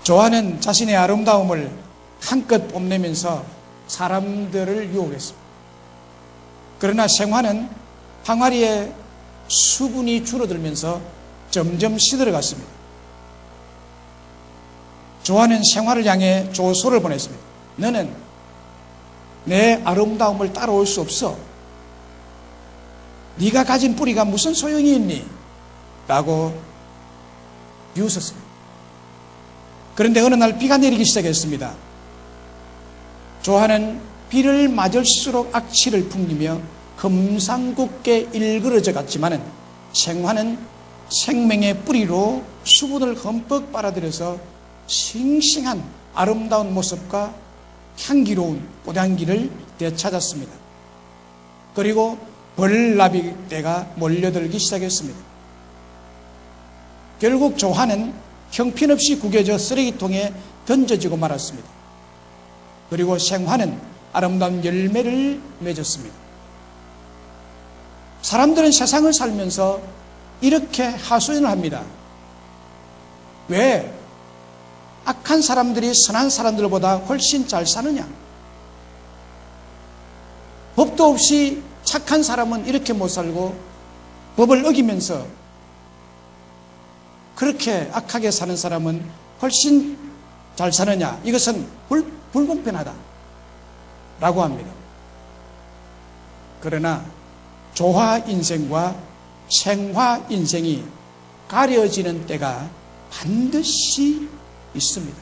조화는 자신의 아름다움을 한껏 뽐내면서 사람들을 유혹했습니다. 그러나 생화는 항아리에 수분이 줄어들면서 점점 시들어갔습니다. 조화는 생화를 향해 조소를 보냈습니다. 너는 내 아름다움을 따라올 수 없어. 네가 가진 뿌리가 무슨 소용이 있니? 라고 비웃었습니다. 그런데 어느 날 비가 내리기 시작했습니다. 조화는 비를 맞을수록 악취를 풍기며 험상궂게 일그러져 갔지만은 생화는 생명의 뿌리로 수분을 흠뻑 빨아들여서 싱싱한 아름다운 모습과 향기로운 꽃향기를 되찾았습니다. 그리고 벌나비떼가 몰려들기 시작했습니다. 결국 조화는 형편없이 구겨져 쓰레기통에 던져지고 말았습니다. 그리고 생화는 아름다운 열매를 맺었습니다. 사람들은 세상을 살면서 이렇게 하소연을 합니다. 왜 악한 사람들이 선한 사람들보다 훨씬 잘 사느냐? 법도 없이 착한 사람은 이렇게 못 살고 법을 어기면서 그렇게 악하게 사는 사람은 훨씬 잘 사느냐? 이것은 불공평하다 라고 합니다. 그러나 조화 인생과 생화 인생이 가려지는 때가 반드시 있습니다.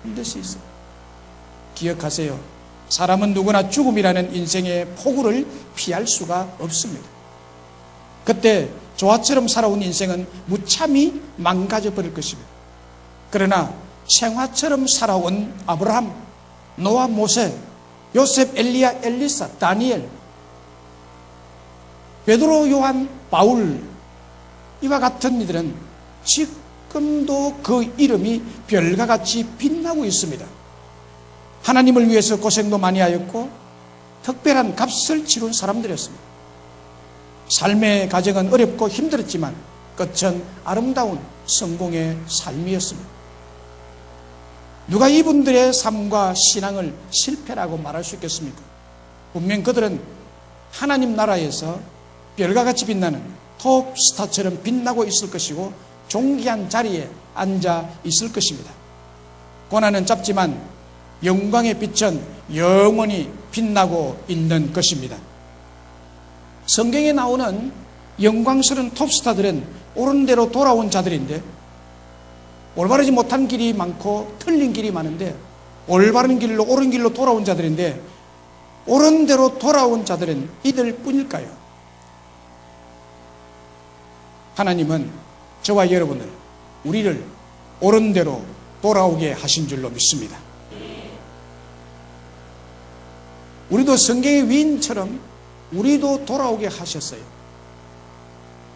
반드시 있습니다. 기억하세요. 사람은 누구나 죽음이라는 인생의 폭우를 피할 수가 없습니다. 그때 조화처럼 살아온 인생은 무참히 망가져 버릴 것입니다. 그러나 생화처럼 살아온 아브라함, 노아, 모세, 요셉, 엘리야, 엘리사, 다니엘, 베드로, 요한, 바울 이와 같은 이들은 지금도 그 이름이 별과 같이 빛나고 있습니다. 하나님을 위해서 고생도 많이 하였고 특별한 값을 치룬 사람들이었습니다. 삶의 과정은 어렵고 힘들었지만 끝은 아름다운 성공의 삶이었습니다. 누가 이분들의 삶과 신앙을 실패라고 말할 수 있겠습니까? 분명 그들은 하나님 나라에서 별과 같이 빛나는 톱스타처럼 빛나고 있을 것이고 존귀한 자리에 앉아 있을 것입니다. 고난은 짧지만 영광의 빛은 영원히 빛나고 있는 것입니다. 성경에 나오는 영광스러운 톱스타들은 옳은 대로 돌아온 자들인데 올바르지 못한 길이 많고 틀린 길이 많은데 올바른 길로 옳은 길로 돌아온 자들인데 옳은 대로 돌아온 자들은 이들 뿐일까요? 하나님은 저와 여러분을 우리를 옳은 대로 돌아오게 하신 줄로 믿습니다. 우리도 성경의 위인처럼 우리도 돌아오게 하셨어요.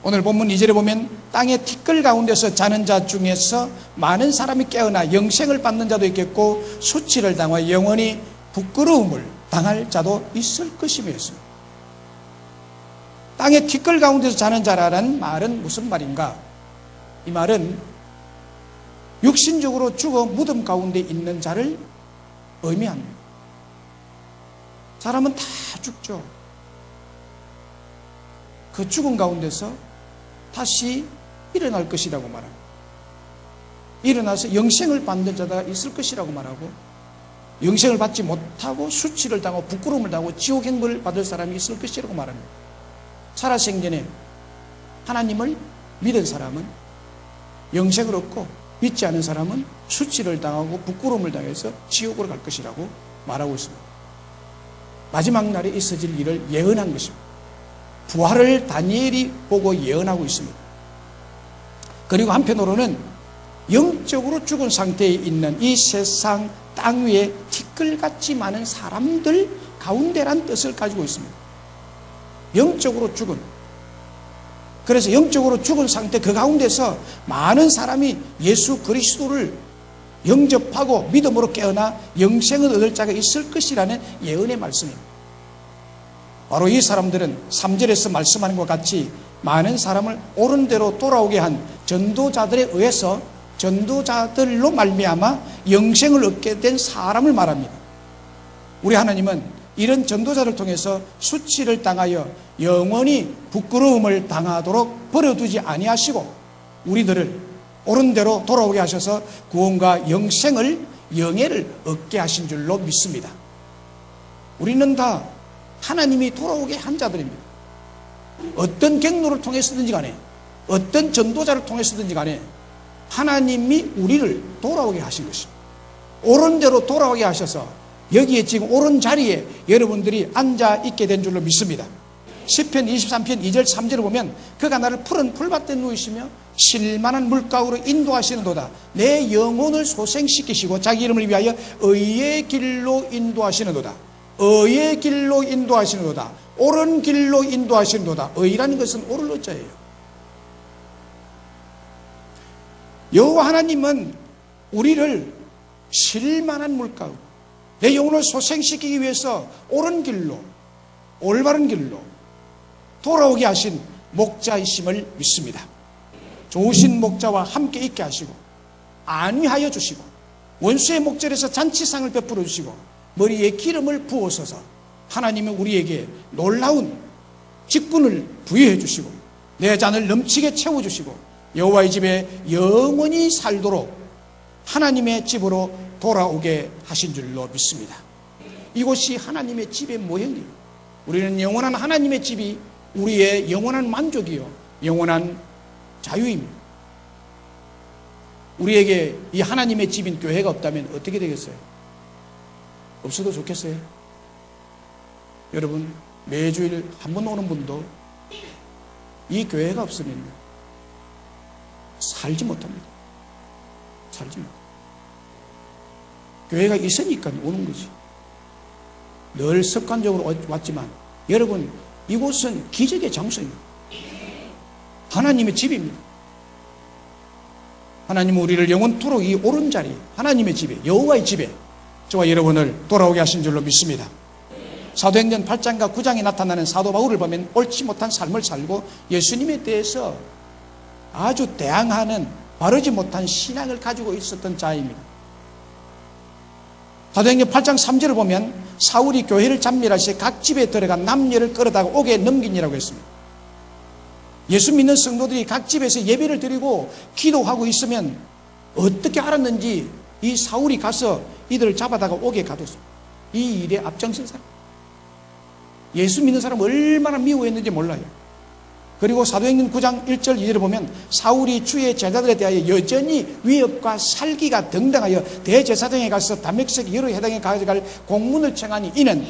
오늘 본문 2절에 보면 땅의 티끌 가운데서 자는 자 중에서 많은 사람이 깨어나 영생을 받는 자도 있겠고 수치를 당하여 영원히 부끄러움을 당할 자도 있을 것이며 했습니다. 땅의 티끌 가운데서 자는 자라는 말은 무슨 말인가? 이 말은 육신적으로 죽어 무덤 가운데 있는 자를 의미합니다. 사람은 다 죽죠. 그 죽음 가운데서 다시 일어날 것이라고 말합니다. 일어나서 영생을 받는 자가 있을 것이라고 말하고 영생을 받지 못하고 수치를 당하고 부끄러움을 당하고 지옥행벌을 받을 사람이 있을 것이라고 말합니다. 살아생전에 하나님을 믿은 사람은 영생을 얻고 믿지 않은 사람은 수치를 당하고 부끄러움을 당해서 지옥으로 갈 것이라고 말하고 있습니다. 마지막 날에 있어질 일을 예언한 것입니다. 부활을 다니엘이 보고 예언하고 있습니다. 그리고 한편으로는 영적으로 죽은 상태에 있는 이 세상 땅 위에 티끌같이 많은 사람들 가운데란 뜻을 가지고 있습니다. 영적으로 죽은, 그래서 영적으로 죽은 상태 그 가운데서 많은 사람이 예수 그리스도를 영접하고 믿음으로 깨어나 영생을 얻을 자가 있을 것이라는 예언의 말씀입니다. 바로 이 사람들은 3절에서 말씀하는 것 같이 많은 사람을 옳은 대로 돌아오게 한 전도자들에 의해서 전도자들로 말미암아 영생을 얻게 된 사람을 말합니다. 우리 하나님은 이런 전도자를 통해서 수치를 당하여 영원히 부끄러움을 당하도록 버려두지 아니하시고 우리들을 옳은 대로 돌아오게 하셔서 구원과 영예를 얻게 하신 줄로 믿습니다. 우리는 다 하나님이 돌아오게 한 자들입니다. 어떤 경로를 통해서든지 간에 어떤 전도자를 통해서든지 간에 하나님이 우리를 돌아오게 하신 것입니다. 옳은 대로 돌아오게 하셔서 여기에 지금 옳은 자리에 여러분들이 앉아 있게 된 줄로 믿습니다. 시편 23편 2절 3절을 보면 그가 나를 푸른 풀밭에 누이시며 쉴만한 물가로 인도하시는도다. 내 영혼을 소생시키시고 자기 이름을 위하여 의의 길로 인도하시는도다. 의의 길로 인도하시는도다. 옳은 길로 인도하시는도다. 의라는 것은 옳을 어자예요. 여호와 하나님은 우리를 쉴만한 물가로 내 영혼을 소생시키기 위해서 옳은 길로 올바른 길로 돌아오게 하신 목자이심을 믿습니다. 좋으신 목자와 함께 있게 하시고 안위하여 주시고 원수의 목전에서 잔치상을 베풀어 주시고 머리에 기름을 부어서서 하나님은 우리에게 놀라운 직분을 부여해 주시고 내 잔을 넘치게 채워주시고 여호와의 집에 영원히 살도록 하나님의 집으로 돌아오게 하신 줄로 믿습니다. 이곳이 하나님의 집의 모형이에요. 우리는 영원한 하나님의 집이 우리의 영원한 만족이요 영원한 자유입니다. 우리에게 이 하나님의 집인 교회가 없다면 어떻게 되겠어요? 없어도 좋겠어요? 여러분, 매주일 한 번 오는 분도 이 교회가 없으면 살지 못합니다. 살지 못합니다. 교회가 있으니까 오는 거지. 늘 습관적으로 왔지만 여러분, 이곳은 기적의 장소입니다. 하나님의 집입니다. 하나님은 우리를 영원토록 이 옳은 자리, 하나님의 집에, 여호와의 집에 저와 여러분을 돌아오게 하신 줄로 믿습니다. 사도행전 8장과 9장에 나타나는 사도 바울을 보면 옳지 못한 삶을 살고 예수님에 대해서 아주 대항하는 바르지 못한 신앙을 가지고 있었던 자입니다. 사도행전 8장 3절을 보면 사울이 교회를 잠멸할 시 각 집에 들어가 남녀를 끌어다가 옥에 넘긴이라고 했습니다. 예수 믿는 성도들이 각 집에서 예배를 드리고 기도하고 있으면 어떻게 알았는지 이 사울이 가서 이들을 잡아다가 옥에 가뒀습니다. 이 일에 앞장선 사람. 예수 믿는 사람 얼마나 미워했는지 몰라요. 그리고 사도행전 9장 1절 2절을 보면 사울이 주의 제자들에 대하여 여전히 위협과 살기가 등등하여 대제사장에 가서 다메섹 여러 해당에 가져갈 공문을 청하니 이는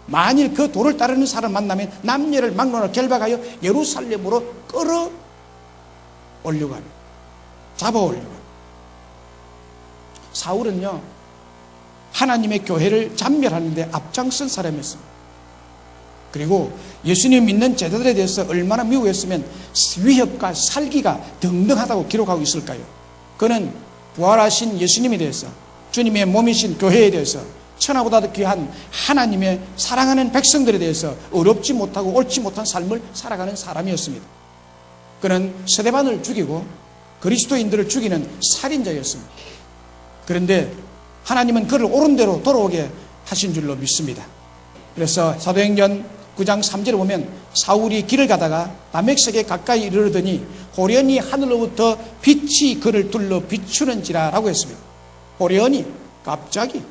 만일 그 도를 따르는 사람을 만나면 남녀를 막론하고 결박하여 예루살렘으로 끌어올려고 합니다. 잡아올려고 합니다. 사울은요 하나님의 교회를 잔멸하는데 앞장선 사람이었습니다. 그리고 예수님 믿는 제자들에 대해서 얼마나 미워했으면 위협과 살기가 등등하다고 기록하고 있을까요? 그는 부활하신 예수님에 대해서 주님의 몸이신 교회에 대해서 천하보다 더 귀한 하나님의 사랑하는 백성들에 대해서 어렵지 못하고 옳지 못한 삶을 살아가는 사람이었습니다. 그는 스데반을 죽이고 그리스도인들을 죽이는 살인자였습니다. 그런데 하나님은 그를 옳은 대로 돌아오게 하신 줄로 믿습니다. 그래서 사도행전 9장 3절에 보면 사울이 길을 가다가 다메섹에 가까이 이르르더니 호련히 하늘로부터 빛이 그를 둘러 비추는지라 라고 했습니다. 호련히 갑자기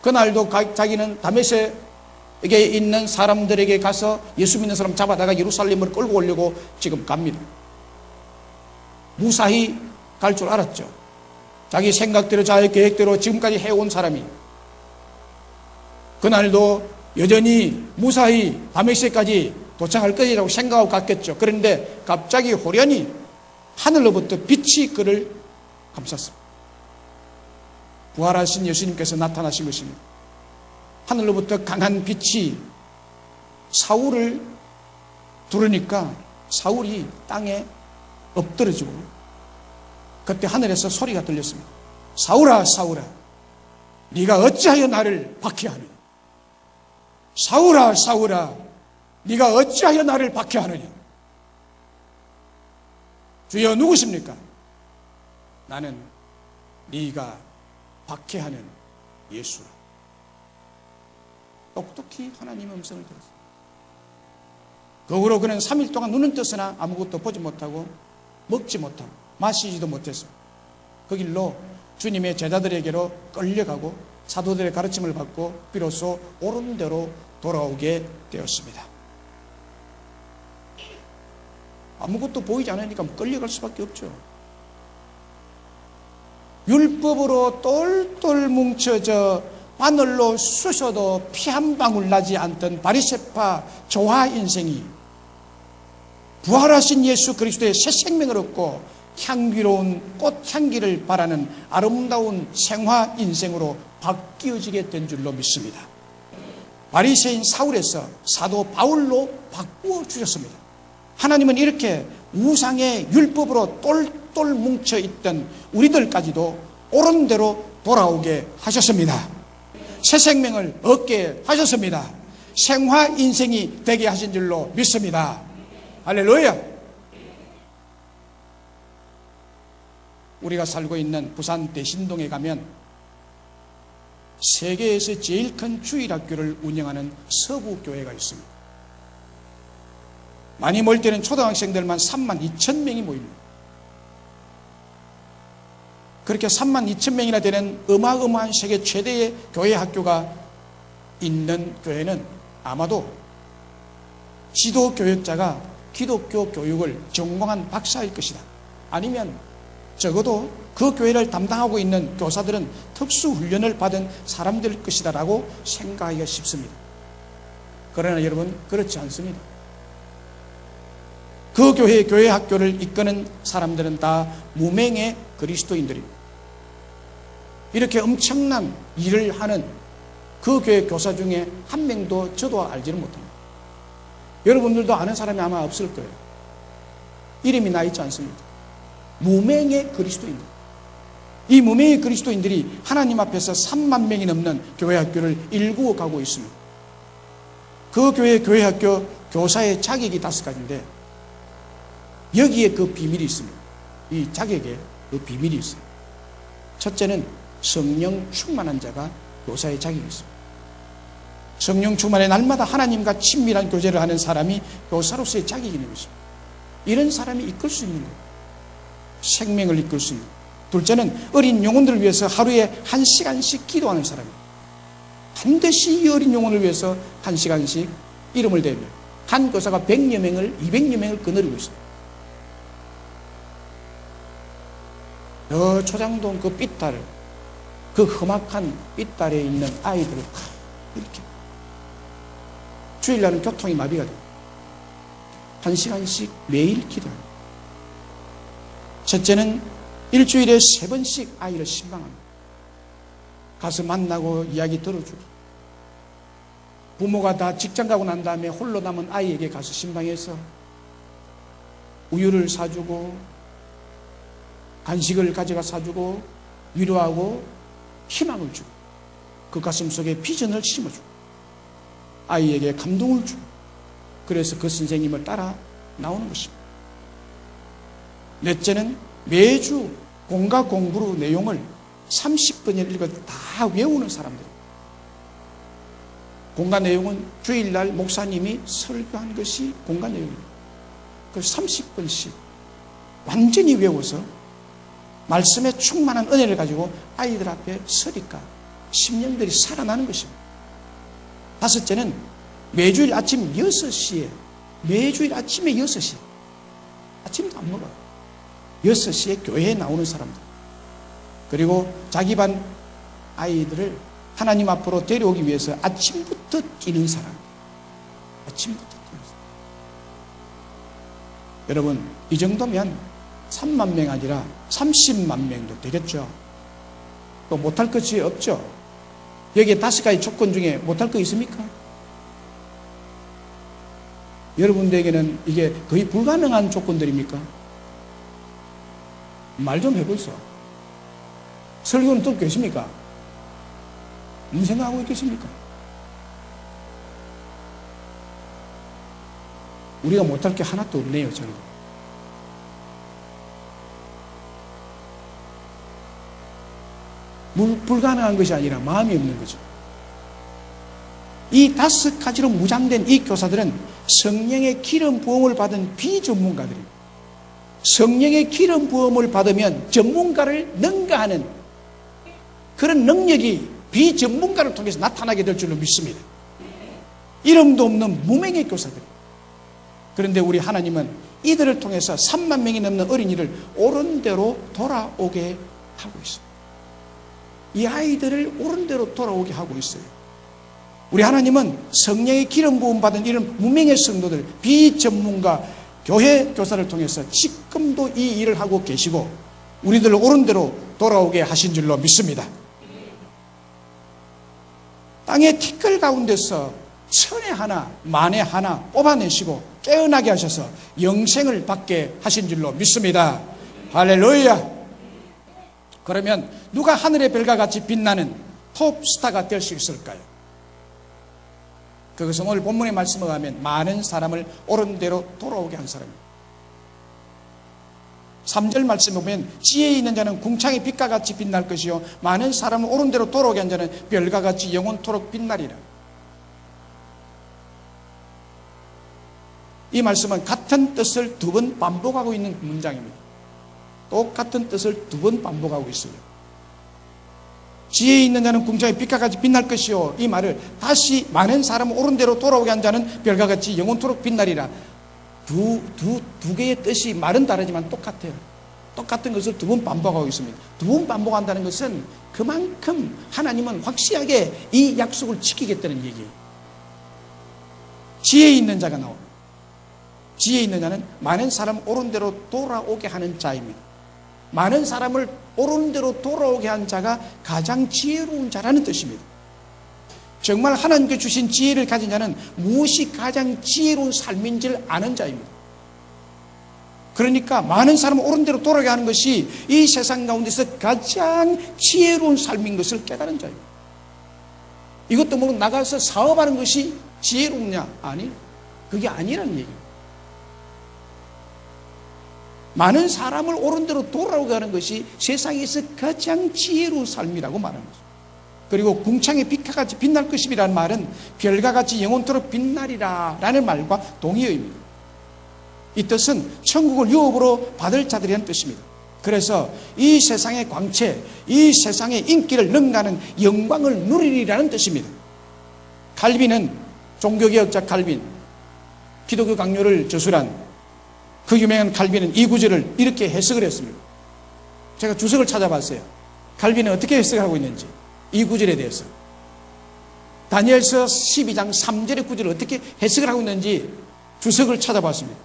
그날도 자기는 다메섹에 있는 사람들에게 가서 예수 믿는 사람 잡아다가 예루살렘으로 끌고 오려고 지금 갑니다. 무사히 갈 줄 알았죠. 자기 생각대로 자기 계획대로 지금까지 해온 사람이 그날도 여전히 무사히 다메섹까지 도착할 것이라고 생각하고 갔겠죠. 그런데 갑자기 호련히 하늘로부터 빛이 그를 감쌌습니다. 부활하신 예수님께서 나타나신 것입니다. 하늘로부터 강한 빛이 사울을 두르니까 사울이 땅에 엎드러지고 그때 하늘에서 소리가 들렸습니다. 사울아 사울아 네가 어찌하여 나를 박해하느냐. 사울아 사울아 네가 어찌하여 나를 박해하느냐. 주여 누구십니까? 나는 네가 박해하는 예수라. 똑똑히 하나님의 음성을 들었습니다. 그 후로 그는 3일 동안 눈은 떴으나 아무것도 보지 못하고 먹지 못하고 마시지도 못했습니다. 그 길로 주님의 제자들에게로 끌려가고 사도들의 가르침을 받고 비로소 옳은 대로 돌아오게 되었습니다. 아무것도 보이지 않으니까 끌려갈 수밖에 없죠. 율법으로 똘똘 뭉쳐져 바늘로 쑤셔도 피 한 방울 나지 않던 바리새파 조화 인생이 부활하신 예수 그리스도의 새 생명을 얻고 향기로운 꽃향기를 바라는 아름다운 생화 인생으로 바뀌어지게 된 줄로 믿습니다. 바리새인 사울에서 사도 바울로 바꾸어 주셨습니다. 하나님은 이렇게 우상의 율법으로 똘똘 뭉쳐있던 우리들까지도 옳은 대로 돌아오게 하셨습니다. 새 생명을 얻게 하셨습니다. 생화 인생이 되게 하신 줄로 믿습니다. 할렐루야. 우리가 살고 있는 부산 대신동에 가면 세계에서 제일 큰 주일학교를 운영하는 서부교회가 있습니다. 많이 모일 때는 초등학생들만 32,000명이 모입니다. 그렇게 32,000명이나 되는 어마어마한 세계 최대의 교회 학교가 있는 교회는 아마도 지도교역자가 기독교 교육을 전공한 박사일 것이다. 아니면 적어도 그 교회를 담당하고 있는 교사들은 특수훈련을 받은 사람들일 것이다 라고 생각하기가 쉽습니다. 그러나 여러분, 그렇지 않습니다. 그 교회의 교회 학교를 이끄는 사람들은 다 무명의 그리스도인들입니다. 이렇게 엄청난 일을 하는 그 교회 교사 중에 한 명도 저도 알지는 못합니다. 여러분들도 아는 사람이 아마 없을 거예요. 이름이 나 있지 않습니까? 무명의 그리스도인들. 이 무명의 그리스도인들이 하나님 앞에서 3만 명이 넘는 교회 학교를 일구어 가고 있습니다. 그 교회 학교 교사의 자격이 5가지인데 여기에 그 비밀이 있습니다. 이 자격에 그 비밀이 있어요. 첫째는 성령 충만한 자가 교사의 자격이 있습니다. 성령 충만에 날마다 하나님과 친밀한 교제를 하는 사람이 교사로서의 자격이 있는 것입니다. 이런 사람이 이끌 수 있는 거예요. 생명을 이끌 수 있는. 둘째는 어린 영혼들을 위해서 하루에 1시간씩 기도하는 사람입니다. 반드시 이 어린 영혼을 위해서 1시간씩 이름을 대며 한 교사가 100여 명을 200여 명을 거느리고 있습니다. 저 초장동 그 삐딸, 그 험악한 삐딸에 있는 아이들을 이렇게 주일날은 교통이 마비가 됩니다. 1시간씩 매일 기도합니다. 첫째는 일주일에 3번씩 아이를 신방합니다. 가서 만나고 이야기 들어주고, 부모가 다 직장 가고 난 다음에 홀로 남은 아이에게 가서 신방해서 우유를 사주고 간식을 가져가 사주고 위로하고 희망을 주고 그 가슴 속에 비전을 심어주고 아이에게 감동을 주고, 그래서 그 선생님을 따라 나오는 것입니다. 넷째는 매주 공과 공부로 내용을 30번을 읽어 다 외우는 사람들. 공과 내용은 주일날 목사님이 설교한 것이 공과 내용입니다. 그래서 30번씩 완전히 외워서 말씀에 충만한 은혜를 가지고 아이들 앞에 서니까 심령들이 살아나는 것입니다. 다섯째는 매주일 아침 6시에, 매주일 아침에 6시, 아침도 안 먹어요. 6시에 교회에 나오는 사람들. 그리고 자기 반 아이들을 하나님 앞으로 데려오기 위해서 아침부터 뛰는 사람. 아침부터 뛰는 사람. 여러분, 이 정도면 3만 명 아니라 30만 명도 되겠죠. 또 못할 것이 없죠. 여기에 5가지 조건 중에 못할 거 있습니까? 여러분들에게는 이게 거의 불가능한 조건들입니까? 말 좀 해보세요. 설교는 또 계십니까? 무슨 생각하고 있겠습니까? 우리가 못할 게 하나도 없네요, 저는. 불가능한 것이 아니라 마음이 없는 거죠. 이 5가지로 무장된 이 교사들은 성령의 기름 부음을 받은 비전문가들입니다. 성령의 기름 부음을 받으면 전문가를 능가하는 그런 능력이 비전문가를 통해서 나타나게 될 줄로 믿습니다. 이름도 없는 무명의 교사들. 그런데 우리 하나님은 이들을 통해서 3만 명이 넘는 어린이를 옳은 대로 돌아오게 하고 있어요. 이 아이들을 옳은 대로 돌아오게 하고 있어요. 우리 하나님은 성령의 기름 부음 받은 이런 무명의 성도들, 비전문가 교회 교사를 통해서 지금도 이 일을 하고 계시고 우리들을 옳은 대로 돌아오게 하신 줄로 믿습니다. 땅의 티끌 가운데서 천에 하나, 만에 하나 뽑아내시고 깨어나게 하셔서 영생을 받게 하신 줄로 믿습니다. 할렐루야. 그러면 누가 하늘의 별과 같이 빛나는 톱스타가 될 수 있을까요? 그것은 오늘 본문의 말씀을 하면 많은 사람을 옳은 대로 돌아오게 한 사람입니다. 3절 말씀에 보면 지혜 있는 자는 궁창의 빛과 같이 빛날 것이요 많은 사람을 옳은 대로 돌아오게 한 자는 별과 같이 영원토록 빛나리라. 이 말씀은 같은 뜻을 2번 반복하고 있는 문장입니다. 똑같은 뜻을 2번 반복하고 있어요. 지혜 있는 자는 궁창의 빛과 같이 빛날 것이요 이 말을 다시 많은 사람을 옳은 대로 돌아오게 한 자는 별과 같이 영원토록 빛나리라. 두 개의 뜻이 말은 다르지만 똑같아요. 똑같은 것을 2번 반복하고 있습니다. 2번 반복한다는 것은 그만큼 하나님은 확실하게 이 약속을 지키겠다는 얘기예요. 지혜 있는 자가 나옵니다. 지혜 있는 자는 많은 사람을 옳은 대로 돌아오게 하는 자입니다. 많은 사람을 옳은 대로 돌아오게 한 자가 가장 지혜로운 자라는 뜻입니다. 정말 하나님께 주신 지혜를 가진 자는 무엇이 가장 지혜로운 삶인지를 아는 자입니다. 그러니까 많은 사람을 옳은 대로 돌아오게 하는 것이 이 세상 가운데서 가장 지혜로운 삶인 것을 깨달은 자입니다. 이것도 뭐 나가서 사업하는 것이 지혜롭냐? 아니, 그게 아니라는 얘기입니다. 많은 사람을 옳은 대로 돌아오게 하는 것이 세상에서 가장 지혜로운 삶이라고 말하는 거죠. 그리고 궁창의 빛과 같이 빛날 것이라는 말은 별과 같이 영원토록 빛나리라 라는 말과 동의어입니다. 이 뜻은 천국을 유업으로 받을 자들이라는 뜻입니다. 그래서 이 세상의 광채, 이 세상의 인기를 능가하는 영광을 누리리라는 뜻입니다. 칼빈은, 종교개혁자 칼빈, 기독교 강요를 저술한 그 유명한 칼빈은 이 구절을 이렇게 해석을 했습니다. 제가 주석을 찾아봤어요. 칼빈은 어떻게 해석하고 있는지, 이 구절에 대해서. 다니엘서 12장 3절의 구절을 어떻게 해석을 하고 있는지 주석을 찾아봤습니다.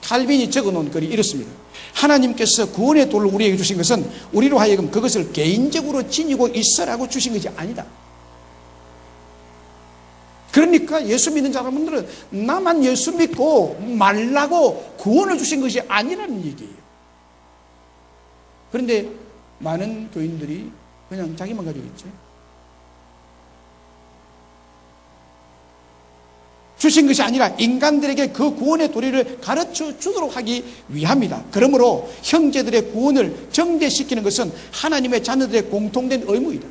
칼빈이 적어놓은 글이 이렇습니다. 하나님께서 구원의 도를 우리에게 주신 것은 우리로 하여금 그것을 개인적으로 지니고 있으라고 주신 것이 아니다. 그러니까 예수 믿는 사람들은 나만 예수 믿고 말라고 구원을 주신 것이 아니라는 얘기예요. 그런데 많은 교인들이 그냥 자기만 가지고 있죠. 주신 것이 아니라 인간들에게 그 구원의 도리를 가르쳐 주도록 하기 위함이다. 그러므로 형제들의 구원을 정대시키는 것은 하나님의 자녀들의 공통된 의무이다.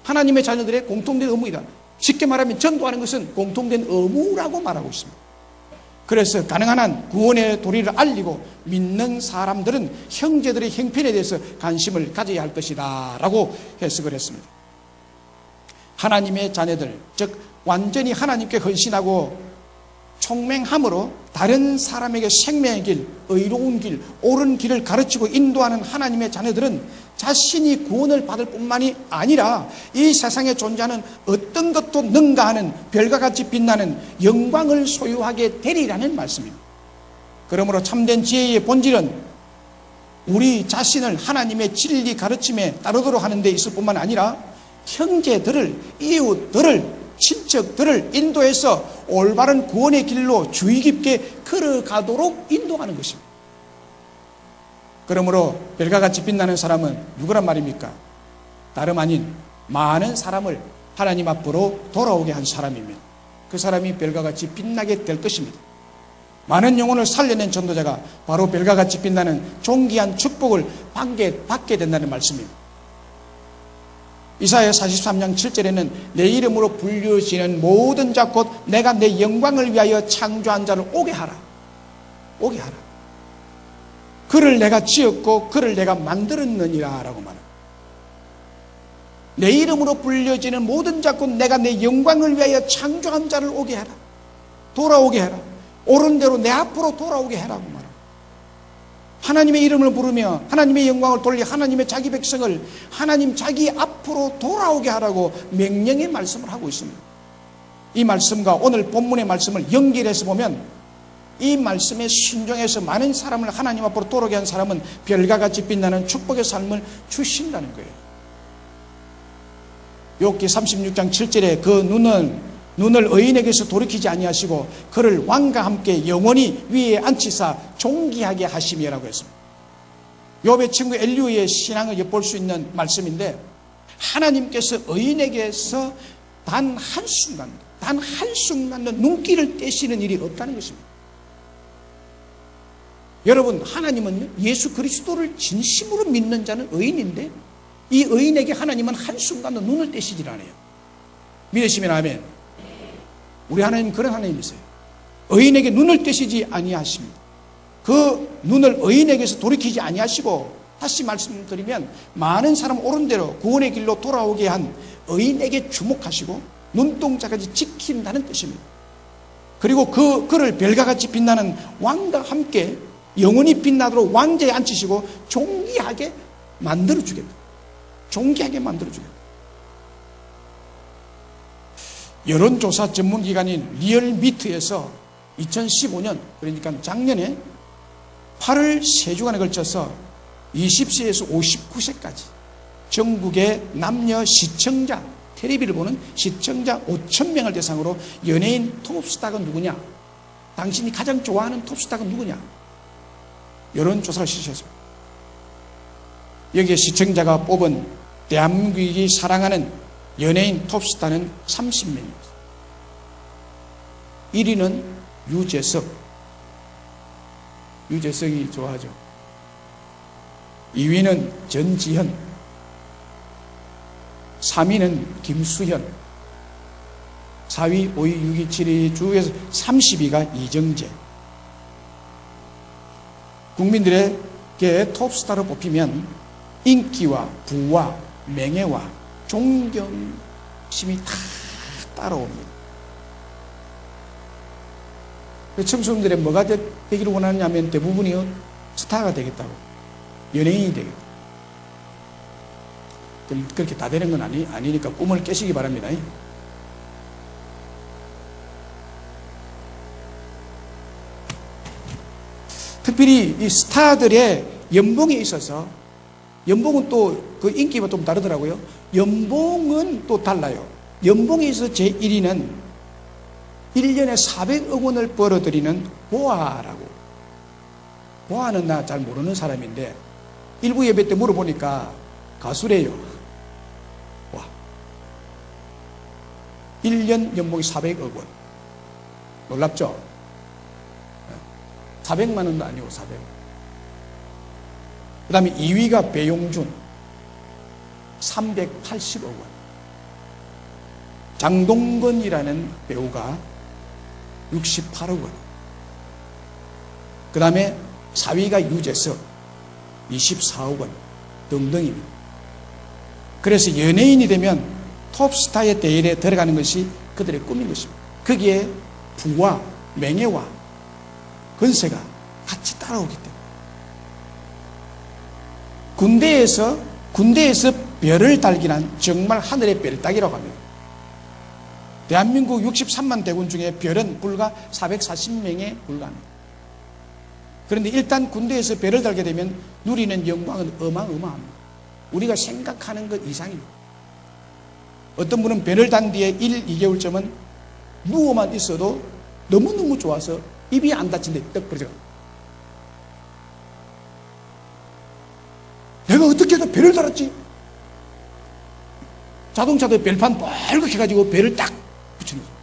하나님의 자녀들의 공통된 의무이다. 쉽게 말하면 전도하는 것은 공통된 의무라고 말하고 있습니다. 그래서 가능한 한 구원의 도리를 알리고 믿는 사람들은 형제들의 형편에 대해서 관심을 가져야 할 것이다 라고 해석을 했습니다. 하나님의 자녀들, 즉 완전히 하나님께 헌신하고 총맹함으로 다른 사람에게 생명의 길, 의로운 길, 옳은 길을 가르치고 인도하는 하나님의 자녀들은 자신이 구원을 받을 뿐만이 아니라 이 세상에 존재하는 어떤 것도 능가하는 별과 같이 빛나는 영광을 소유하게 되리라는 말씀입니다. 그러므로 참된 지혜의 본질은 우리 자신을 하나님의 진리 가르침에 따르도록 하는 데 있을 뿐만 아니라 형제들을, 이웃들을, 친척들을 인도해서 올바른 구원의 길로 주의 깊게 걸어가도록 인도하는 것입니다. 그러므로 별과 같이 빛나는 사람은 누구란 말입니까? 다름 아닌 많은 사람을 하나님 앞으로 돌아오게 한 사람입니다. 그 사람이 별과 같이 빛나게 될 것입니다. 많은 영혼을 살려낸 전도자가 바로 별과 같이 빛나는 존귀한 축복을 받게 된다는 말씀입니다. 이사야 43장 7절에는 내 이름으로 불려지는 모든 자 곧 내가 내 영광을 위하여 창조한 자를 오게 하라. 오게 하라. 그를 내가 지었고 그를 내가 만들었느니라 라고 말합니다. 내 이름으로 불려지는 모든 자 곧 내가 내 영광을 위하여 창조한 자를 오게 하라. 돌아오게 해라. 옳은 대로 내 앞으로 돌아오게 해라고 말합니다. 하나님의 이름을 부르며 하나님의 영광을 돌리 하나님의 자기 백성을 하나님 자기 앞으로 돌아오게 하라고 명령의 말씀을 하고 있습니다. 이 말씀과 오늘 본문의 말씀을 연결해서 보면 이 말씀에 순종해서 많은 사람을 하나님 앞으로 돌아오게 한 사람은 별과 같이 빛나는 축복의 삶을 주신다는 거예요. 욥기 36장 7절에 그 눈을 의인에게서 돌이키지 아니하시고 그를 왕과 함께 영원히 위에 앉히사 존귀하게 하심이라고 했습니다. 욥의 친구 엘리후의 신앙을 엿볼 수 있는 말씀인데 하나님께서 의인에게서 단 한순간도 눈길을 떼시는 일이 없다는 것입니다. 여러분, 하나님은 예수 그리스도를 진심으로 믿는 자는 의인인데 이 의인에게 하나님은 한순간도 눈을 떼시질 않아요. 믿으시면 아멘. 우리 하나님 그런 하나님이세요. 의인에게 눈을 떼시지 아니하십니다. 그 눈을 의인에게서 돌이키지 아니하시고 다시 말씀드리면 많은 사람 옳은 대로 구원의 길로 돌아오게 한 의인에게 주목하시고 눈동자까지 지킨다는 뜻입니다. 그리고 그를 별과 같이 빛나는 왕과 함께 영원히 빛나도록 왕좌에 앉히시고 존귀하게 만들어주겠다. 존귀하게 만들어주겠다. 여론조사 전문기관인 리얼미트에서 2015년 그러니까 작년에 8월 3주간에 걸쳐서 20세에서 59세까지 전국의 남녀 시청자, 텔레비를 보는 시청자 5,000명을 대상으로 연예인 톱스타가 누구냐, 당신이 가장 좋아하는 톱스타가 누구냐 여론조사를 실시했습니다. 여기에 시청자가 뽑은 대한민국이 사랑하는 연예인 톱스타는 30명입니다. 1위는 유재석이 좋아하죠. 2위는 전지현, 3위는 김수현, 4위, 5위, 6위, 7위 중에서 30위가 이정재. 국민들에게 톱스타로 뽑히면 인기와 부와 명예와 존경심이 다 따라옵니다. 청소년들의 뭐가 되기를 원하느냐면 대부분이 스타가 되겠다고, 연예인이 되겠다. 그렇게 다 되는 건 아니니까 꿈을 깨시기 바랍니다. 특별히 이 스타들의 연봉에 있어서 연봉은 또 그 인기가 좀 다르더라고요. 연봉은 또 달라요. 연봉에 있어서 제1위는 1년에 400억 원을 벌어들이는 보아라고. 보아는 나 잘 모르는 사람인데 일부 예배 때 물어보니까 가수래요. 와. 1년 연봉이 400억 원. 놀랍죠? 400만 원도 아니고 400억. 그 다음에 2위가 배용준 380억 원. 장동건이라는 배우가 68억 원. 그 다음에 4위가 유재석 24억 원 등등입니다. 그래서 연예인이 되면 톱스타의 대열에 들어가는 것이 그들의 꿈인 것입니다. 거기에 부와 명예와 권세가 같이 따라오기 때문에 군대에서 별을 달기란 정말 하늘의 별 따기라고 합니다. 대한민국 63만 대군 중에 별은 불과 440명에 불과합니다. 그런데 일단 군대에서 별을 달게 되면 누리는 영광은 어마어마합니다. 우리가 생각하는 것 이상입니다. 어떤 분은 별을 단 뒤에 1, 2개월쯤은 누워만 있어도 너무너무 좋아서 입이 안 닫힌데 떡 벌어져. 내가 어떻게 해서 별을 달았지? 자동차도 별판 빨갛게 해가지고 별을 딱 붙이는 거예요.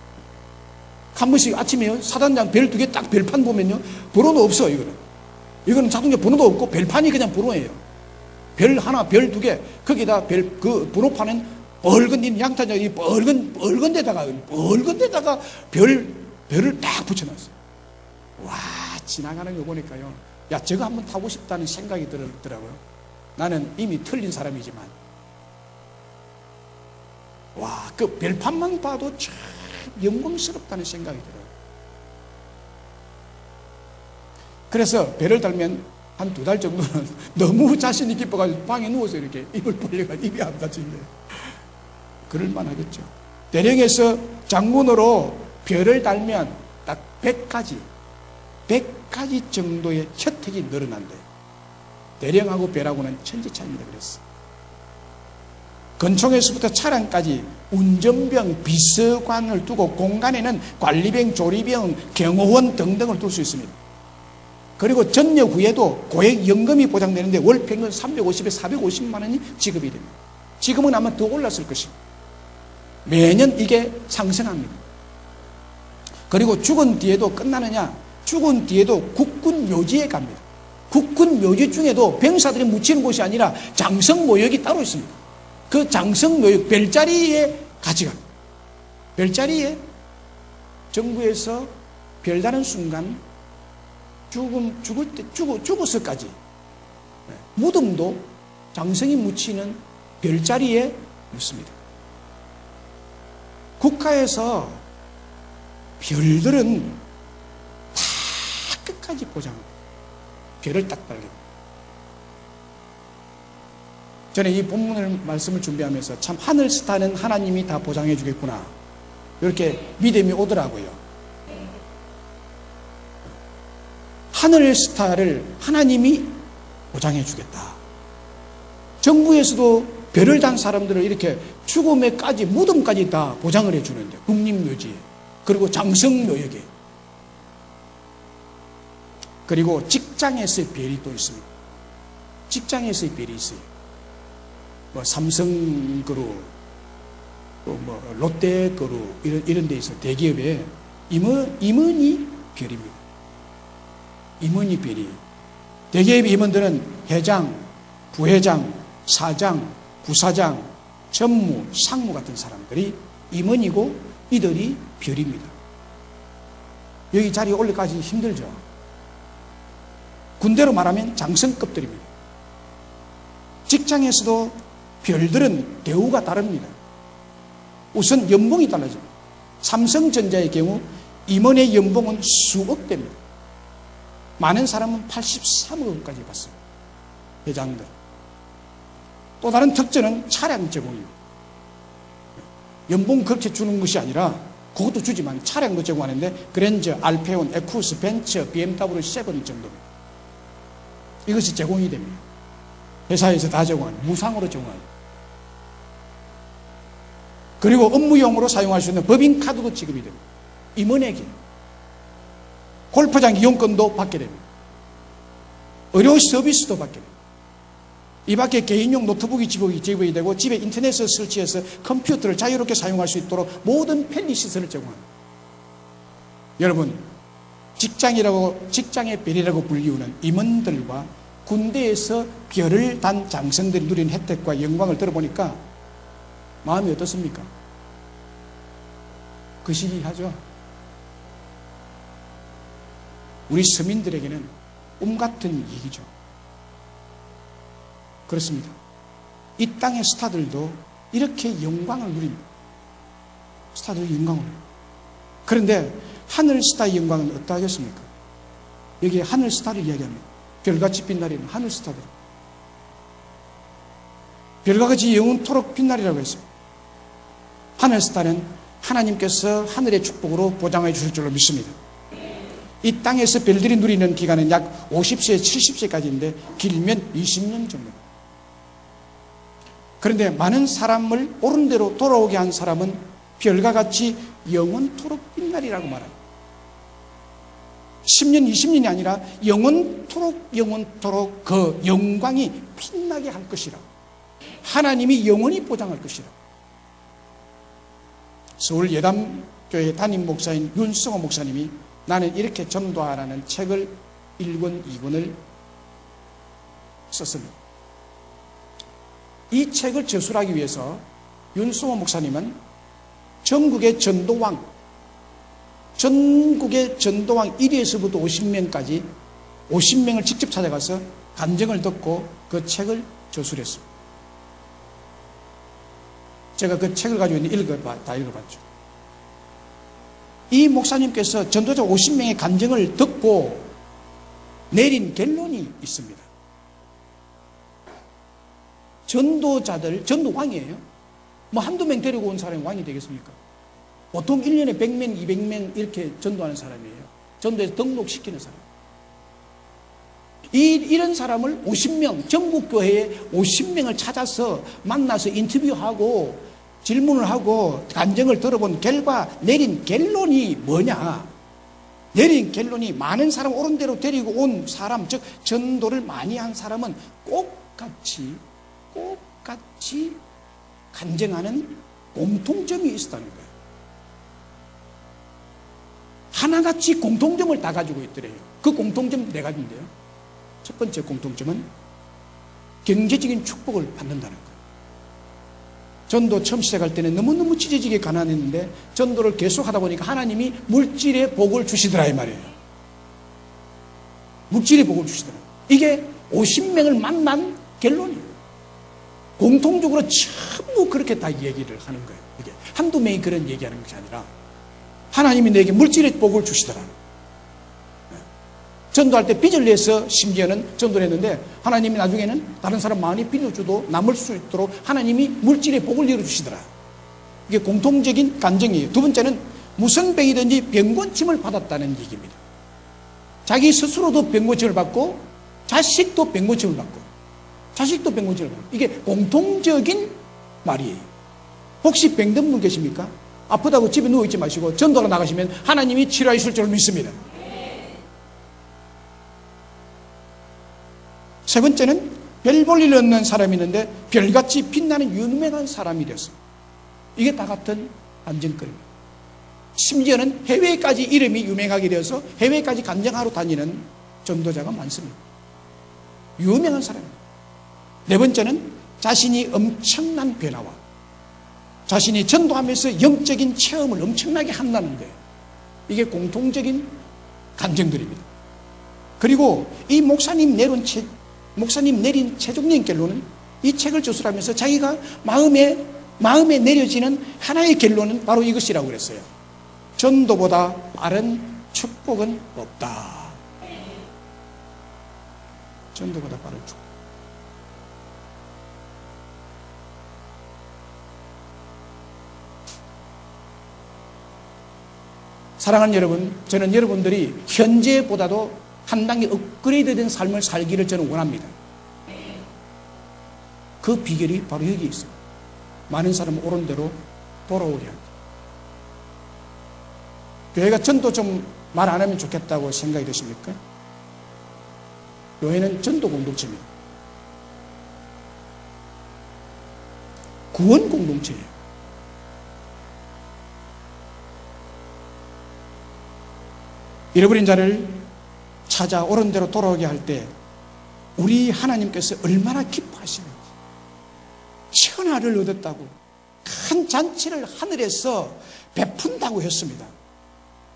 한 번씩 아침에요, 사단장 별 2개 딱 별판 보면요, 번호도 없어. 이거는 자동차 번호도 없고 별판이 그냥 번호예요. 별 하나, 별 2개, 거기다 그 번호판은 뻘건 이 양탄자 이 뻘건 데다가 별을 딱 붙여놨어요. 와, 지나가는 거 보니까요, 야, 저거 한번 타고 싶다는 생각이 들더라고요. 나는 이미 틀린 사람이지만, 와, 그 별판만 봐도 참 영광스럽다는 생각이 들어요. 그래서 별을 달면 한 2달 정도는 너무 자신이 기뻐가지고 방에 누워서 이렇게 입을 벌려가지고 입이 안 닫힌대. 그럴만 하겠죠. 대령에서 장문으로 별을 달면 딱 100가지 정도의 혜택이 늘어난대. 대령하고 별하고는 천지차이입니다. 그랬어. 건총에서부터 차량까지 운전병, 비서관을 두고 공간에는 관리병, 조리병, 경호원 등등을 둘 수 있습니다. 그리고 전역 후에도 고액 연금이 보장되는데 월 평균 350에서 450만 원이 지급이 됩니다. 지금은 아마 더 올랐을 것입니다. 매년 이게 상승합니다. 그리고 죽은 뒤에도 끝나느냐? 죽은 뒤에도 국군 묘지에 갑니다. 국군 묘지 중에도 병사들이 묻히는 곳이 아니라 장성 묘역이 따로 있습니다. 그 장성 묘역 별자리에 같이 갑니다. 별자리에 정부에서 별다른 순간 죽어서까지 무덤도 장성이 묻히는 별자리에 묻습니다. 국가에서 별들은 다 끝까지 보장합니다. 별을 딱 달립니다. 저는 이 본문을 말씀을 준비하면서 참 하늘 스타는 하나님이 다 보장해 주겠구나, 이렇게 믿음이 오더라고요. 하늘 스타를 하나님이 보장해 주겠다. 정부에서도 별을 단 사람들을 이렇게 죽음에까지, 무덤까지 다 보장을 해 주는데, 국립묘지에, 그리고 장성묘역에, 그리고 직장에서의 별이 또 있습니다. 직장에서의 별이 있어요. 뭐 삼성그룹, 또 뭐 롯데그룹 이런 데 있어. 대기업에 임원이 별입니다. 임원이 별이. 대기업 임원들은 회장, 부회장, 사장, 부사장, 전무, 상무 같은 사람들이 임원이고 이들이 별입니다. 여기 자리에 올라가기 힘들죠. 군대로 말하면 장성급들입니다. 직장에서도 별들은 대우가 다릅니다. 우선 연봉이 달라집니다. 삼성전자의 경우 임원의 연봉은 수억 대입니다. 많은 사람은 83억 원까지 받습니다. 회장들. 또 다른 특징은 차량 제공입니다. 연봉 그렇게 주는 것이 아니라, 그것도 주지만 차량도 제공하는데 그랜저, 알페온, 에쿠스, 벤처, BMW 7 정도입니다. 이것이 제공이 됩니다. 회사에서 다 제공합니다. 무상으로 제공합니다. 그리고 업무용으로 사용할 수 있는 법인카드도 지급이 됩니다. 임원에게. 골프장 이용권도 받게 됩니다. 의료 서비스도 받게 됩니다. 이 밖에 개인용 노트북이 지급이 되고, 집에 인터넷을 설치해서 컴퓨터를 자유롭게 사용할 수 있도록 모든 편리 시설을 제공합니다. 여러분, 직장의 별이라고 불리우는 임원들과 군대에서 별을 단 장성들이 누린 혜택과 영광을 들어보니까 마음이 어떻습니까? 거시기하죠. 우리 서민들에게는 꿈 같은 얘기죠. 그렇습니다. 이 땅의 스타들도 이렇게 영광을 누립니다. 스타들이 영광을 누립니다. 그런데 하늘 스타의 영광은 어떠하겠습니까? 여기 하늘 스타를 이야기합니다. 별같이 빛나리는 하늘 스타들. 별과 같이 영원토록 빛나리라고 했습니다. 하늘 스타는 하나님께서 하늘의 축복으로 보장해 주실 줄로 믿습니다. 이 땅에서 별들이 누리는 기간은 약 50세, 70세까지인데 길면 20년 정도입니다. 그런데 많은 사람을 옳은 대로 돌아오게 한 사람은 별과 같이 영원토록 빛나리라고 말합니다. 10년, 20년이 아니라 영원토록 그 영광이 빛나게 할 것이라. 하나님이 영원히 보장할 것이라. 서울 예담교회 담임 목사인 윤성호 목사님이 나는 이렇게 전도하라는 책을 1권, 2권을 썼습니다. 이 책을 저술하기 위해서 윤수호 목사님은 전국의 전도왕 1위에서부터 50명까지 50명을 직접 찾아가서 간증을 듣고 그 책을 저술했습니다. 제가 그 책을 가지고 다 읽어봤죠. 이 목사님께서 전도자 50명의 간증을 듣고 내린 결론이 있습니다. 전도자들, 전도왕이에요. 뭐 한두 명 데리고 온 사람이 왕이 되겠습니까? 보통 1년에 100명, 200명 이렇게 전도하는 사람이에요. 전도에서 등록시키는 사람. 이런 사람을 50명, 전국교회에 50명을 찾아서 만나서 인터뷰하고 질문을 하고 간증을 들어본 결과 내린 결론이 뭐냐? 내린 결론이 많은 사람 옳은 대로 데리고 온 사람, 즉 전도를 많이 한 사람은 똑같이 간증하는 공통점이 있었다는 거예요. 하나같이 공통점을 다 가지고 있더래요. 그 공통점 네 가지인데요. 첫 번째 공통점은 경제적인 축복을 받는다는 거예요. 전도 처음 시작할 때는 너무너무 찢어지게 가난했는데 전도를 계속 하다 보니까 하나님이 물질의 복을 주시더라 이 말이에요. 물질의 복을 주시더라. 이게 50명을 만난 결론이에요. 공통적으로 전부 그렇게 다 얘기를 하는 거예요. 이게 한두 명이 그런 얘기하는 것이 아니라 하나님이 내게 물질의 복을 주시더라. 전도할 때 빚을 내서 심지어는 전도를 했는데 하나님이 나중에는 다른 사람 많이 빌려줘도 남을 수 있도록 하나님이 물질의 복을 열어주시더라. 이게 공통적인 간증이에요. 두 번째는 무슨 병이든지 병곤침을 받았다는 얘기입니다. 자기 스스로도 병곤침을 받고 자식도 병곤침을 받고 이게 공통적인 말이에요. 혹시 병든 분 계십니까? 아프다고 집에 누워있지 마시고 전도로 나가시면 하나님이 치료해 주실 줄 믿습니다. 세 번째는 별 볼 일 없는 사람이 있는데 별같이 빛나는 유명한 사람이 되었습니다. 이게 다 같은 간증거리입니다. 심지어는 해외까지 이름이 유명하게 되어서 해외까지 간증하러 다니는 전도자가 많습니다. 유명한 사람입니다. 네 번째는 자신이 엄청난 변화와 자신이 전도하면서 영적인 체험을 엄청나게 한다는 거예요. 이게 공통적인 간증들입니다. 그리고 이 목사님 내린 최종적인 결론은 이 책을 저술하면서 자기가 마음에 내려지는 하나의 결론은 바로 이것이라고 그랬어요. 전도보다 빠른 축복은 없다. 전도보다 빠른 축복. 사랑하는 여러분, 저는 여러분들이 현재보다도 한 단계 업그레이드된 삶을 살기를 저는 원합니다. 그 비결이 바로 여기 있습니다. 많은 사람을 옳은 대로 돌아오게 합니다. 교회가 전도 좀 말 안 하면 좋겠다고 생각이 되십니까? 교회는 전도 공동체입니다. 구원 공동체예요. 잃어버린 자를 찾아 옳은 대로 돌아오게 할 때 우리 하나님께서 얼마나 기뻐하시는지, 천하를 얻었다고 큰 잔치를 하늘에서 베푼다고 했습니다.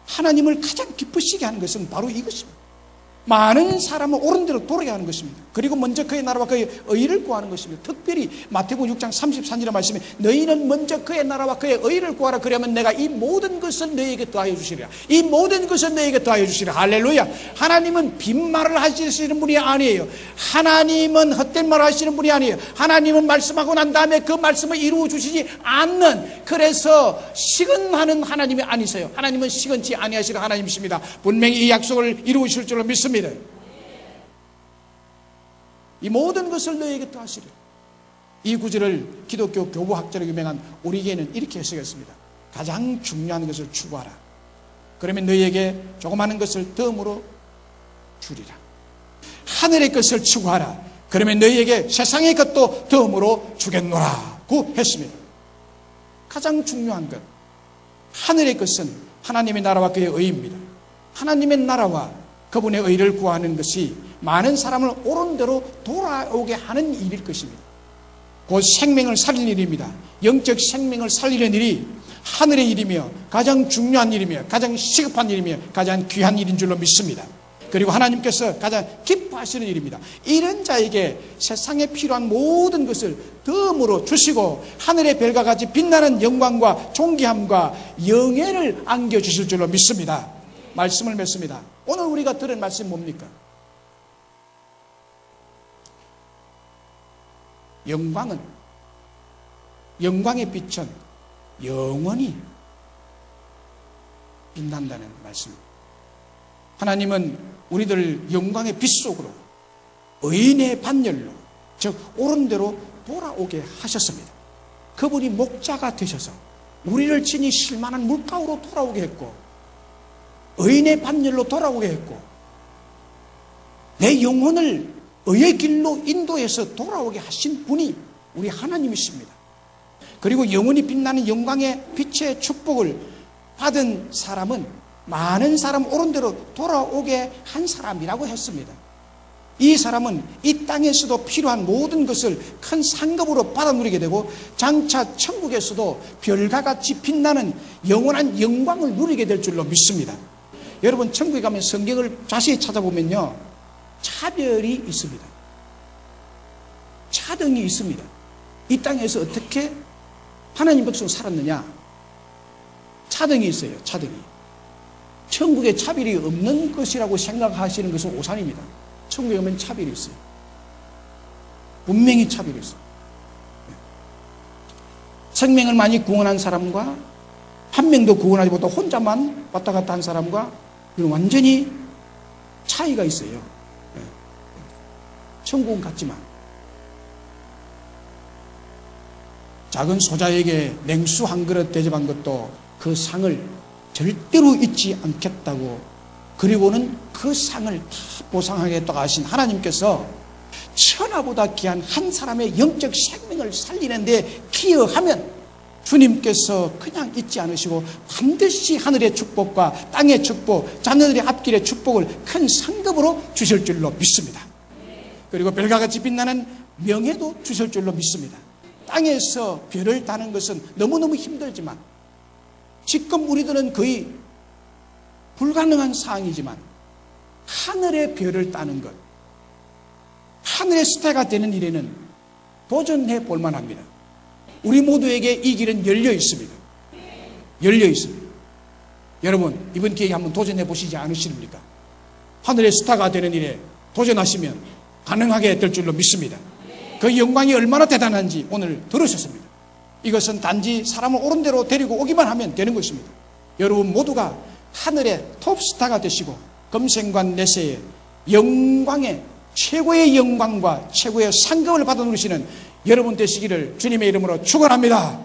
하나님을 가장 기쁘시게 하는 것은 바로 이것입니다. 많은 사람을 옳은 대로 돌아가게 하는 것입니다. 그리고 먼저 그의 나라와 그의 의를 구하는 것입니다. 특별히 마태복음 6장 34절의 말씀에 너희는 먼저 그의 나라와 그의 의를 구하라. 그러면 내가 이 모든 것을 너희에게 더하여 주시리라. 이 모든 것을 너희에게 더하여 주시리라. 할렐루야. 하나님은 빈말을 하시는 분이 아니에요. 하나님은 헛된 말을 하시는 분이 아니에요. 하나님은 말씀하고 난 다음에 그 말씀을 이루어 주시지 않는, 그래서 시건하는 하나님이 아니세요. 하나님은 시건치 아니하시는 하나님이십니다. 분명히 이 약속을 이루실 줄로 믿습니다. 이 모든 것을 너에게 더하시리라. 이 구절을 기독교 교부학자로 유명한 오리겐은 이렇게 해석했습니다. 가장 중요한 것을 추구하라. 그러면 너희에게 조그마한 것을 덤으로 주리라. 하늘의 것을 추구하라. 그러면 너희에게 세상의 것도 덤으로 주겠노라고 했습니다. 가장 중요한 것, 하늘의 것은 하나님의 나라와 그의 의입니다. 하나님의 나라와 그분의 의를 구하는 것이 많은 사람을 옳은 대로 돌아오게 하는 일일 것입니다. 곧 생명을 살릴 일입니다. 영적 생명을 살리는 일이 하늘의 일이며 가장 중요한 일이며 가장 시급한 일이며 가장 귀한 일인 줄로 믿습니다. 그리고 하나님께서 가장 기뻐하시는 일입니다. 이런 자에게 세상에 필요한 모든 것을 덤으로 주시고 하늘의 별과 같이 빛나는 영광과 존귀함과 영예를 안겨주실 줄로 믿습니다. 말씀을 맺습니다. 오늘 우리가 들은 말씀 뭡니까? 영광의 빛은 영원히 빛난다는 말씀입니다. 하나님은 우리들 영광의 빛 속으로 의인의 반열로, 즉 옳은 대로 돌아오게 하셨습니다. 그분이 목자가 되셔서 우리를 친히 실만한 물가로 돌아오게 했고 의인의 반열로 돌아오게 했고 내 영혼을 의의 길로 인도해서 돌아오게 하신 분이 우리 하나님이십니다. 그리고 영원히 빛나는 영광의 빛의 축복을 받은 사람은 많은 사람 옳은 대로 돌아오게 한 사람이라고 했습니다. 이 사람은 이 땅에서도 필요한 모든 것을 큰 상급으로 받아 누리게 되고 장차 천국에서도 별과 같이 빛나는 영원한 영광을 누리게 될 줄로 믿습니다. 여러분, 천국에 가면 성경을 자세히 찾아보면요, 차별이 있습니다. 차등이 있습니다. 이 땅에서 어떻게 하나님 백성 살았느냐? 차등이 있어요. 차등이. 천국에 차별이 없는 것이라고 생각하시는 것은 오산입니다. 천국에 오면 차별이 있어요. 분명히 차별이 있어요. 생명을 많이 구원한 사람과 한 명도 구원하지 못하고 혼자만 왔다 갔다 한 사람과 완전히 차이가 있어요. 천국은 같지만 작은 소자에게 냉수 한 그릇 대접한 것도 그 상을 절대로 잊지 않겠다고, 그리고는 그 상을 다 보상하겠다고 하신 하나님께서 천하보다 귀한 한 사람의 영적 생명을 살리는 데 기여하면 주님께서 그냥 잊지 않으시고 반드시 하늘의 축복과 땅의 축복, 자녀들의 앞길의 축복을 큰 상급으로 주실 줄로 믿습니다. 그리고 별과 같이 빛나는 명예도 주실 줄로 믿습니다. 땅에서 별을 따는 것은 너무너무 힘들지만, 지금 우리들은 거의 불가능한 사항이지만 하늘의 별을 따는 것, 하늘의 스타가 되는 일에는 도전해 볼 만합니다. 우리 모두에게 이 길은 열려 있습니다. 열려 있습니다. 여러분, 이번 기회에 한번 도전해 보시지 않으십니까? 하늘의 스타가 되는 일에 도전하시면 가능하게 될 줄로 믿습니다. 그 영광이 얼마나 대단한지 오늘 들으셨습니다. 이것은 단지 사람을 옳은 대로 데리고 오기만 하면 되는 것입니다. 여러분 모두가 하늘의 톱스타가 되시고 금생관 내세의 영광의 최고의 영광과 최고의 상급을 받아 누리시는 여러분 되시기를 주님의 이름으로 축원합니다.